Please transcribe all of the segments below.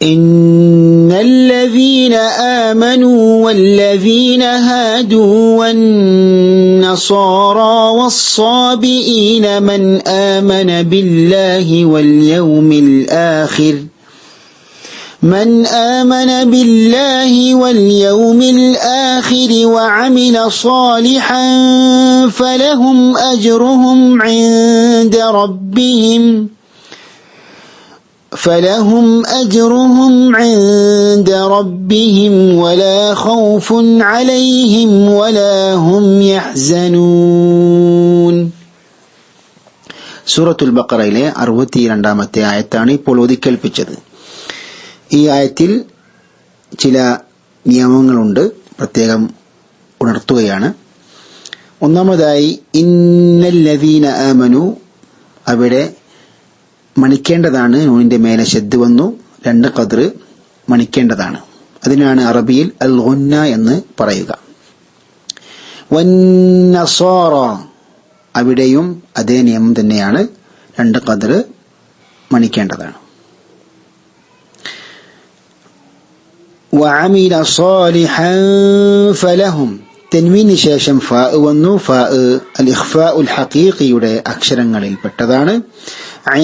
إن الذين آمنوا والذين هادوا والنصارى والصابئين من آمن بالله واليوم الآخر وعمل صالحا فلهم أجرهم عند ربهم ولا خوف عليهم ولا هم يحزنون. സൂറത്തുൽ ബഖറയിലെ 62-ാമത്തെ ആയത്താണ് ഇപ്പോൾ ഓതിക്കേൽപ്പിച്ചത്. ഈ ആയത്തിൽ ചില നിയമങ്ങളുണ്ട്, പ്രത്യേകം ഉണർത്തുകയാണ്. ഒന്നാമതായി ഇന്നല്ലദീന ആമനു, അവിടെ മണിക്കേണ്ടതാണ്. നൂനിന്റെ മേലെ ശദ്ദ് വന്നു, 2 ഖദ്ർ മണിക്കേണ്ടതാണ്. അതിനാണ് അറബിയിൽ അൽ ഗുന്ന എന്ന് പറയുക. വന്നസാറ, അവിടെയും അതേ നിയമം തന്നെയാണ്, 2 ഖദ്ർ മണിക്കേണ്ടതാണ്. വഅമില സാലിഹൻ ഫലഹും, തൻവീന് ശേഷം ഫാ വന്നു. ഫാ അൽ ഇഖ്ഫാഉൽ ഹഖീഖിയുടെ അക്ഷരങ്ങളിൽ പെട്ടതാണ്.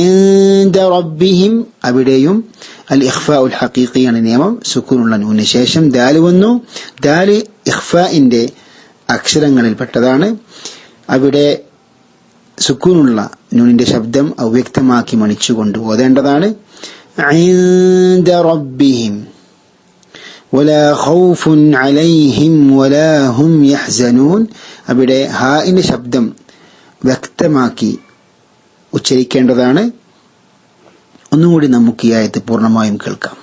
ഇൻദ റബ്ബിഹിം, അവിടെയും അൽ ഇഖ്ഫാഉൽ ഹഖീഖിയാണ് നിയമം. സുക്കൂനുള്ള നൂന് ശേഷം ദാൽ വന്നു. ദാൽ ഇഖ്ഫാഇന്റെ അക്ഷരങ്ങളിൽ പെട്ടതാണ്. അവിടെ സുക്കൂനുള്ള നൂനിന്റെ ശബ്ദം അവ്യക്തമാക്കി മണിച്ചുകൊണ്ട് ഓതേണ്ടതാണ്. ഇൻദ റബ്ബിഹിം വലാ ഖൗഫുൻ അലൈഹിം വലാ ഹും യഹ്സനൂൻ, അവിടെ ഹാഇന്റെ ശബ്ദം വ്യക്തമാക്കി ഉച്ചരിക്കേണ്ടതാണ്. ഒന്നുകൂടി നമുക്ക് ഈ ആയത്ത് പൂർണ്ണമായും കേൾക്കാം.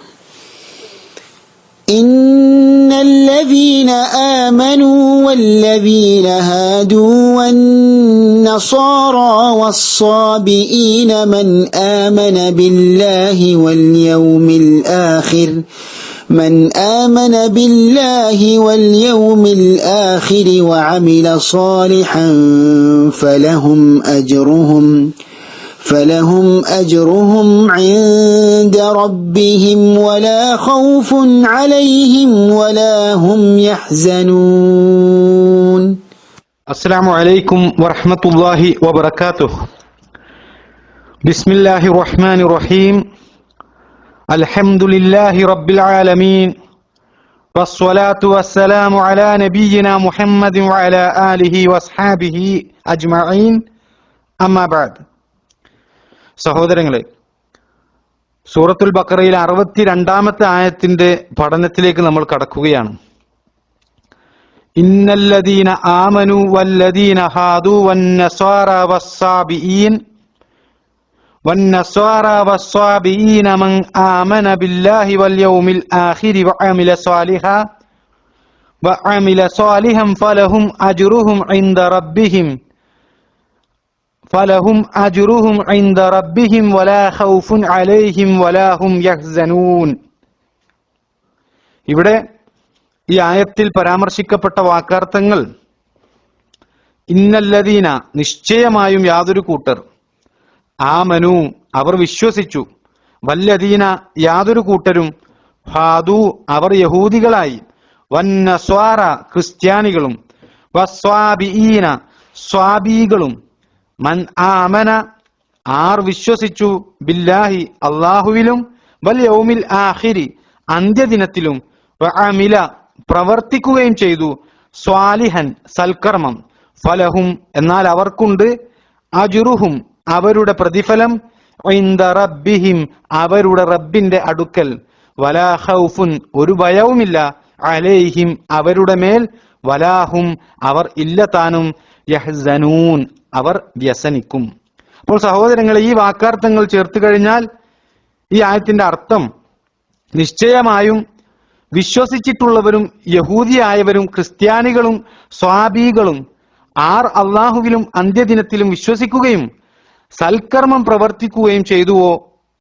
ഇന്നല്ലദീന ആമനൂ വല്ലദീന ഹാദൂ വന്നസാറാ വസ്സാബിഈന മൻ ആമന ബില്ലാഹി واليوم الآخر وعمل صالحا فلهم أجرهم عند ربهم ولا خوف عليهم ولا هم يحزنون. السلام عليكم ورحمة الله وبركاته. بسم الله الرحمن الرحيم. الحمد لله رب العالمين والصلاة والسلام على نبينا محمد وعلى آله وأصحابه أجمعين. أما بعد. സഹോദരങ്ങളെ, സൂറത്തുൽ ബഖറയിലെ 62-ാമത്തെ ആയത്തിന്റെ പഠനത്തിലേക്ക് നമ്മൾ കടക്കുകയാണ്. ഇന്നല്ലദീന ആമനു വല്ലദീന ഹാദു വന്നസാറാ വസ്സാബിഈൻ والصابئين من آمن بالله واليوم الآخر وعمل صالحا فلهم أجرهم عند ربهم ولا خوف عليهم ولا هم يحزنون. ഇവിടെ ഈ ആയത്തിൽ പരാമർശിക്കപ്പെട്ട വാക്കാർത്ഥങ്ങൾ ഇന്നല്ലദീന, നിശ്ചയമായും യാതൊരു കൂട്ടർ, ആമനു, അവർ വിശ്വസിച്ചു, വല്ലദീന, യാതൊരു കൂട്ടരും, ഹാദു, അവർ യഹൂദികളായി, വന്നസ്വാറ, ക്രിസ്ത്യാനികളും, വസ്വാബിഈന, സ്വാബീകളും, മൻ ആമന, ആർ വിശ്വസിച്ചു, ബില്ലാഹി, അല്ലാഹുവിലും, വൽ യൗമിൽ ആഖിരി, അന്ത്യദിനത്തിലും, വഅമില, പ്രവർത്തിക്കുകയും ചെയ്തു, സ്വാലിഹൻ, സൽക്കർമ്മം, ഫലഹും, എന്നാൽ അവർക്കുണ്ട്, അജ്റുഹും, അവരുടെ പ്രതിഫലം, ഇൻദ റബ്ബിഹിം, അവരുടെ റബ്ബിന്റെ അടുക്കൽ, വലാ ഖൗഫുൻ, ഒരു ഭയവുമില്ല, അലൈഹിം, അവരുടെ മേൽ, വലാഹും, അവർ ഇല്ല താനും, യഹ്സനൂൻ, അവർ വ്യസനിക്കും. അപ്പോൾ സഹോദരങ്ങളെ, ഈ വാക്കാർത്ഥങ്ങൾ ചേർത്ത് കഴിഞ്ഞാൽ ഈ ആയത്തിന്റെ അർത്ഥം നിശ്ചയമായും വിശ്വസിച്ചിട്ടുള്ളവരും യഹൂദിയായവരും ക്രിസ്ത്യാനികളും സ്വാബീകളും ആർ അള്ളാഹുവിലും അന്ത്യദിനത്തിലും വിശ്വസിക്കുകയും സൽക്കർമ്മം പ്രവർത്തിക്കുകയും ചെയ്തുവോ,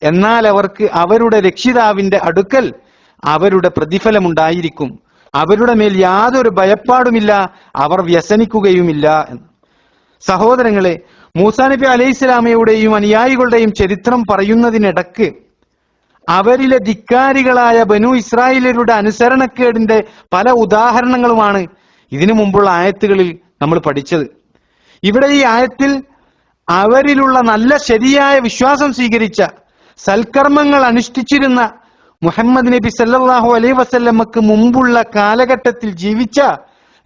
എന്നാൽ അവർക്ക് അവരുടെ രക്ഷിതാവിന്റെ അടുക്കൽ അവരുടെ പ്രതിഫലമുണ്ടായിരിക്കും, അവരുടെ മേൽ യാതൊരു ഭയപ്പാടുമില്ല, അവർ വ്യസനിക്കുകയുമില്ല എന്ന്. സഹോദരങ്ങളെ, മൂസാ നബി അലൈഹിസ്സലാമയുടെയും അനുയായികളുടെയും ചരിത്രം പറയുന്നതിനിടക്ക് അവരിലെ ധിക്കാരികളായ ബനു ഇസ്രായേലരുടെ അനുസരണക്കേടിന്റെ പല ഉദാഹരണങ്ങളുമാണ് ഇതിനു മുമ്പുള്ള ആയത്തുകളിൽ നമ്മൾ പഠിച്ചത്. ഇവിടെ ഈ ആയത്തിൽ അവരിലുള്ള നല്ല ശരിയായ വിശ്വാസം സ്വീകരിച്ച, സൽക്കർമ്മങ്ങൾ അനുഷ്ഠിച്ചിരുന്ന മുഹമ്മദ് നബി സല്ലല്ലാഹു അലൈഹി വസല്ലമക്ക് മുമ്പുള്ള കാലഘട്ടത്തിൽ ജീവിച്ച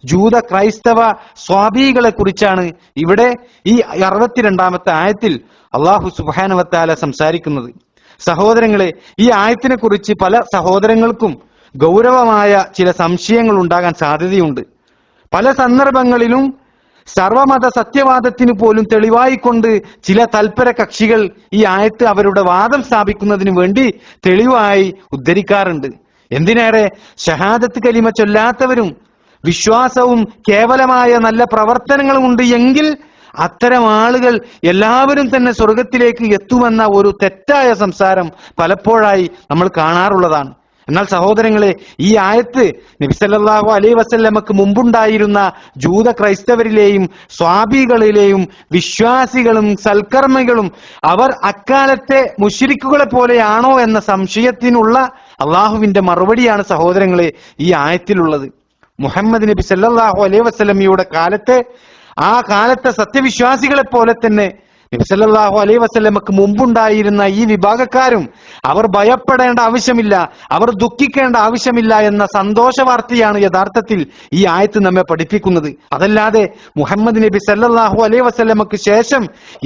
ജൂത ക്രൈസ്തവ സ്വാബീകളെ കുറിച്ചാണ് ഇവിടെ ഈ 62-ാമത്തെ ആയത്തിൽ അള്ളാഹു സുബ്ഹാനഹു വ തആല സംസാരിക്കുന്നത്. സഹോദരങ്ങളെ, ഈ ആയത്തിനെ കുറിച്ച് പല സഹോദരങ്ങൾക്കും ഗൗരവമായ ചില സംശയങ്ങൾ ഉണ്ടാകാൻ സാധ്യതയുണ്ട്. പല സന്ദർഭങ്ങളിലും സർവമത സത്യവാദത്തിന് പോലും തെളിവായിക്കൊണ്ട് ചില തൽപര കക്ഷികൾ ഈ ആയത്ത് അവരുടെ വാദം സ്ഥാപിക്കുന്നതിന് വേണ്ടി തെളിവായി ഉദ്ധരിക്കാറുണ്ട്. എന്തിനേറെ ഷഹാദത്ത് കലിമ ചൊല്ലാത്തവരും വിശ്വാസവും കേവലമായ നല്ല പ്രവർത്തനങ്ങളും ഉണ്ട് എങ്കിൽ അത്തരം ആളുകൾ എല്ലാവരും തന്നെ സ്വർഗത്തിലേക്ക് എത്തുമെന്ന ഒരു തെറ്റായ സംസാരം പലപ്പോഴായി നമ്മൾ കാണാറുള്ളതാണ്. എന്നാൽ സഹോദരങ്ങളെ, ഈ ആയത്ത് നബി സല്ലല്ലാഹു അലൈഹി വസല്ലമക്ക് മുമ്പുണ്ടായിരുന്ന ജൂത ക്രൈസ്തവരിലെയും സ്വാബികളിലെയും വിശ്വാസികളും സൽക്കർമ്മികളും അവർ അക്കാലത്തെ മുശ്രിക്കുകളെ പോലെയാണോ എന്ന സംശയത്തിനുള്ള അള്ളാഹുവിന്റെ മറുപടിയാണ് സഹോദരങ്ങളെ ഈ ആയത്തിലുള്ളത്. മുഹമ്മദ് നബി സല്ലല്ലാഹു അലൈഹി വസല്ലമയുടെ ആ കാലത്തെ സത്യവിശ്വാസികളെ പോലെ തന്നെ നബി സല്ലല്ലാഹു അലൈഹി വസല്ലമക്ക് മുമ്പുണ്ടായിരുന്ന ഈ വിഭാഗക്കാരും അവർ ഭയപ്പെടേണ്ട ആവശ്യമില്ല, അവർ ദുഃഖിക്കേണ്ട ആവശ്യമില്ല എന്ന സന്തോഷ വാർത്തയാണ് യഥാർത്ഥത്തിൽ ഈ ആയത്ത് നമ്മെ പഠിപ്പിക്കുന്നത്. അതല്ലാതെ മുഹമ്മദ് നബി സല്ലല്ലാഹു അലൈഹി വസല്ലമക്ക് ശേഷം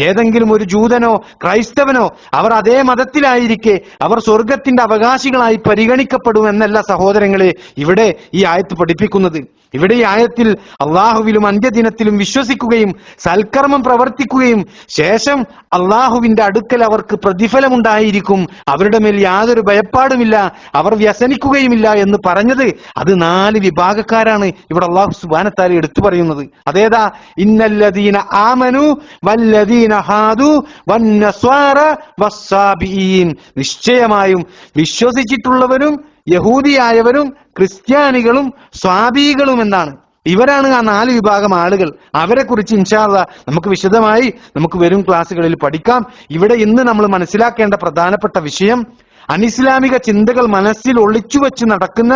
ഏതെങ്കിലും ഒരു ജൂതനോ ക്രൈസ്തവനോ അവർ അതേ മതത്തിലായിരിക്കെ അവർ സ്വർഗത്തിന്റെ അവകാശികളായി പരിഗണിക്കപ്പെടുമെന്നല്ല സഹോദരങ്ങളെ ഇവിടെ ഈ ആയത്ത് പഠിപ്പിക്കുന്നത്. ഇവിടെ ഈ ആയത്തിൽ അള്ളാഹുവിലും അന്ത്യദിനത്തിലും വിശ്വസിക്കുകയും സൽക്കർമ്മം പ്രവർത്തിക്കുകയും ശേഷം അള്ളാഹുവിന്റെ അടുക്കൽ അവർക്ക് പ്രതിഫലമുണ്ടായിരിക്കും, അവരുടെ മേൽ യാതൊരു ഭയപ്പാടുമില്ല, അവർ വ്യസനിക്കുകയുമില്ല എന്ന് പറഞ്ഞത് അത് 4 വിഭാഗക്കാരാണ് ഇവിടെ അള്ളാഹു സുബ്ഹാനഹു വ തആല എടുത്തു പറയുന്നത്. അതേതാ? ഇന്നല്ലദീന ആമനു വല്ലദീന ഹാദു വന്നസ്വാറ വസ്സാബീൻ. നിശ്ചയമായും വിശ്വസിച്ചിട്ടുള്ളവരും യഹൂദിയായവരും ക്രിസ്ത്യാനികളും സ്വാബീകളും എന്നാണ്. ഇവരാണ് ആ 4 വിഭാഗം ആളുകൾ. അവരെ കുറിച്ച് ഇൻഷാ അല്ലാഹ് നമുക്ക് വിശദമായി വരും ക്ലാസ്സുകളിൽ പഠിക്കാം. ഇവിടെ ഇന്ന് നമ്മൾ മനസ്സിലാക്കേണ്ട പ്രധാനപ്പെട്ട വിഷയം, അനിസ്ലാമിക ചിന്തകൾ മനസ്സിൽ ഒളിച്ചുവെച്ച് നടക്കുന്ന,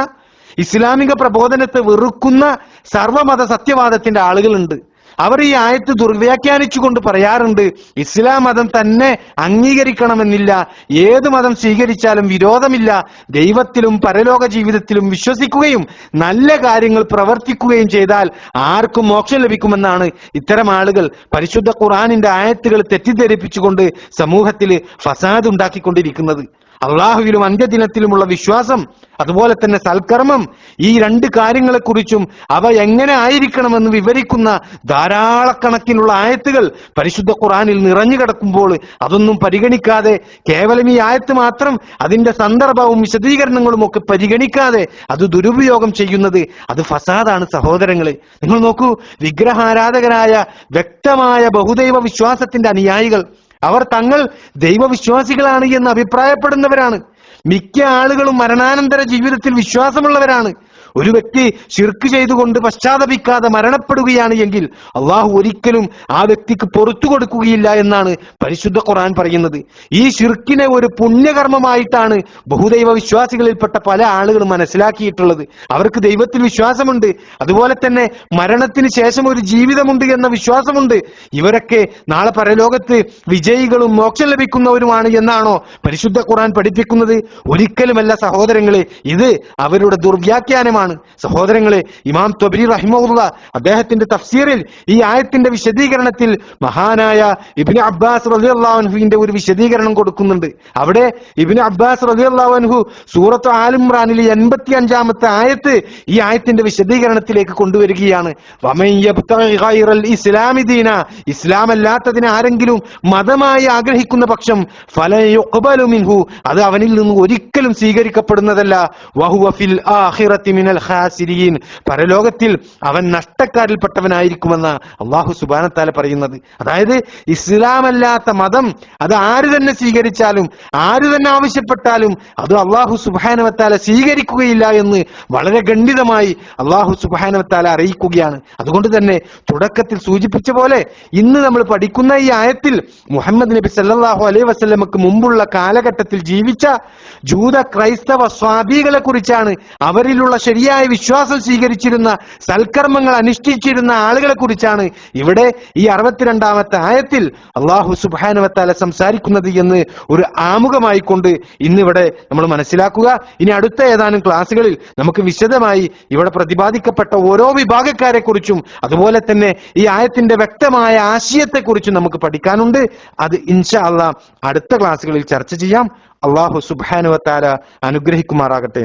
ഇസ്ലാമിക പ്രബോധനത്തെ വെറുക്കുന്ന സർവമത സത്യവാദത്തിന്റെ ആളുകളുണ്ട്. അവർ ഈ ആയത്ത് ദുർവ്യാഖ്യാനിച്ചുകൊണ്ട് പറയാറുണ്ട്, ഇസ്ലാം മതം തന്നെ അംഗീകരിക്കണമെന്നില്ല, ഏത് മതം സ്വീകരിച്ചാലും വിരോധമില്ല, ദൈവത്തിലും പരലോക ജീവിതത്തിലും വിശ്വസിക്കുകയും നല്ല കാര്യങ്ങൾ പ്രവർത്തിക്കുകയും ചെയ്താൽ ആർക്കും മോക്ഷം ലഭിക്കുമെന്നാണ് ഇത്തരം ആളുകൾ പരിശുദ്ധ ഖുർആനിന്റെ ആയത്തുകൾ തെറ്റിദ്ധരിപ്പിച്ചുകൊണ്ട് സമൂഹത്തിൽ ഫസാദ് ഉണ്ടാക്കിക്കൊണ്ടിരിക്കുന്നത്. അള്ളാഹുവിലും അന്ത്യദിനത്തിലുമുള്ള വിശ്വാസം, അതുപോലെ തന്നെ സൽക്കർമ്മം, ഈ 2 കാര്യങ്ങളെക്കുറിച്ചും അവ എങ്ങനെ ആയിരിക്കണമെന്ന് വിവരിക്കുന്ന ധാരാളക്കണക്കിനുള്ള ആയത്തുകൾ പരിശുദ്ധ ഖുർആനിൽ നിറഞ്ഞു കിടക്കുമ്പോൾ അതൊന്നും പരിഗണിക്കാതെ, കേവലം ഈ ആയത്ത് മാത്രം അതിന്റെ സന്ദർഭവും വിശദീകരണങ്ങളും ഒക്കെ പരിഗണിക്കാതെ അത് ദുരുപയോഗം ചെയ്യുന്നത് അത് ഫസാദാണ് സഹോദരങ്ങളെ. നിങ്ങൾ നോക്കൂ, വിഗ്രഹാരാധകരായ വ്യക്തമായ ബഹുദൈവ വിശ്വാസത്തിന്റെ അനുയായികൾ, അവർ തങ്ങൾ ദൈവവിശ്വാസികളാണ് എന്ന് അഭിപ്രായപ്പെടുന്നവരാണ്. മിക്ക ആളുകളും മരണാനന്തര ജീവിതത്തിൽ വിശ്വാസമുള്ളവരാണ്. ഒരു വ്യക്തി ശിർക്ക് ചെയ്തുകൊണ്ട് പശ്ചാത്തപിക്കാതെ മരണപ്പെടുകയാണ് എങ്കിൽ അള്ളാഹു ഒരിക്കലും ആ വ്യക്തിക്ക് പുറത്തു കൊടുക്കുകയില്ല എന്നാണ് പരിശുദ്ധ ഖുർആൻ പറയുന്നത്. ഈ ശിർക്കിനെ ഒരു പുണ്യകർമ്മമായിട്ടാണ് ബഹുദൈവ വിശ്വാസികളിൽപ്പെട്ട പല ആളുകളും മനസ്സിലാക്കിയിട്ടുള്ളത്. അവർക്ക് ദൈവത്തിൽ വിശ്വാസമുണ്ട്, അതുപോലെ തന്നെ മരണത്തിന് ശേഷം ഒരു ജീവിതമുണ്ട് എന്ന വിശ്വാസമുണ്ട്. ഇവരൊക്കെ നാളെ പരലോകത്ത് വിജയികളും മോക്ഷം ലഭിക്കുന്നവരുമാണ് എന്നാണോ പരിശുദ്ധ ഖുർആൻ പഠിപ്പിക്കുന്നത്? ഒരിക്കലുമല്ല സഹോദരങ്ങളെ, ഇത് അവരുടെ ദുർവ്യാഖ്യാനമാണ്. സഹോദരങ്ങളെ, ഇമാം ത്വബരി റഹിമഹുല്ലാഹ് അദ്ദേഹത്തിന്റെ തഫ്സീറിൽ ഈ ആയത്തിന്റെ വിശദീകരണത്തിൽ മഹാനായ ഇബ്നു അബ്ബാസ് റളിയല്ലാഹു അൻഹുവിന്റെ ഒരു വിശദീകരണം കൊടുക്കുന്നുണ്ട്. അവിടെ ഇബ്നു അബ്ബാസ് റളിയല്ലാഹു അൻഹു സൂറത്ത് ആൽ ഇംറാനിലെ 85-ാമത്തെ ആയത്ത് ഈ ആയത്തിന്റെ വിശദീകരണത്തിലേക്ക് കൊണ്ടുവരികയാണ്. വമൻ യബ്തഗി ഗൈറൽ ഇസ്ലാമി ദീന, ഇസ്ലാം അല്ലാത്തതിനെ ആരെങ്കിലും മതമായി ആഗ്രഹിക്കുന്ന പക്ഷം ഫലൻ യുഖ്ബലു മിൻഹു, അത് അവനിൽ നിന്ന് ഒരിക്കലും സ്വീകരിക്കപ്പെടുന്നതല്ല. വഹുവ ഫിൽ ആഖിറതി മിനൽ മിനൽ ഖാസിരീൻ, പരലോകത്തിൽ അവൻ നഷ്ടക്കാരിൽപ്പെട്ടവനായിരിക്കുമെന്ന അല്ലാഹു സുബ്ഹാനഹു വ തആല പറയുന്നത്. അതായത് ഇസ്ലാമല്ലാത്ത മതം അത് ആര് തന്നെ സ്വീകരിച്ചാലും ആര് തന്നെ ആവശ്യപ്പെട്ടാലും അത് അല്ലാഹു സുബ്ഹാനഹു വ തആല സ്വീകരിക്കുകയില്ല എന്ന് വളരെ ഖണ്ഡിതമായി അല്ലാഹു സുബ്ഹാനഹു വ തആല അറിയിക്കുകയാണ്. അതുകൊണ്ട് തന്നെ തുടക്കത്തിൽ സൂചിപ്പിച്ച പോലെ ഇന്ന് നമ്മൾ പഠിക്കുന്ന ഈ ആയത്തിൽ മുഹമ്മദ് നബി സല്ലല്ലാഹു അലൈഹി വസല്ലമക്ക് മുമ്പുള്ള കാലഘട്ടത്തിൽ ജീവിച്ച ജൂത ക്രൈസ്തവ സ്വാബികളെ കുറിച്ചാണ്, അവരിലുള്ള ശരിയായ വിശ്വാസം സ്വീകരിച്ചിരുന്ന സൽക്കർമ്മങ്ങൾ അനുഷ്ഠിച്ചിരുന്ന ആളുകളെ കുറിച്ചാണ് ഇവിടെ ഈ 62ാമത്തെ ആയത്തിൽ അല്ലാഹു സുബ്ഹാനഹു വ തആല സംസാരിക്കുന്നത് എന്ന് ഒരു ആമുഖമായി കൊണ്ട് ഇന്നിവിടെ നമ്മൾ മനസ്സിലാക്കുക. ഇനി അടുത്ത ഏതാനും ക്ലാസ്സുകളിൽ നമുക്ക് വിശദമായി ഇവിടെ പ്രതിപാദിക്കപ്പെട്ട ഓരോ വിഭാഗക്കാരെ കുറിച്ചും അതുപോലെ തന്നെ ഈ ആയത്തിന്റെ വ്യക്തമായ ആശയത്തെക്കുറിച്ചും നമുക്ക് പഠിക്കാനുണ്ട്. അത് ഇൻഷാ അല്ലാഹ് അടുത്ത ക്ലാസ്സുകളിൽ ചർച്ച ചെയ്യാം. അല്ലാഹു സുബ്ഹാനഹു വ തആല അനുഗ്രഹിക്കുമാറാകട്ടെ.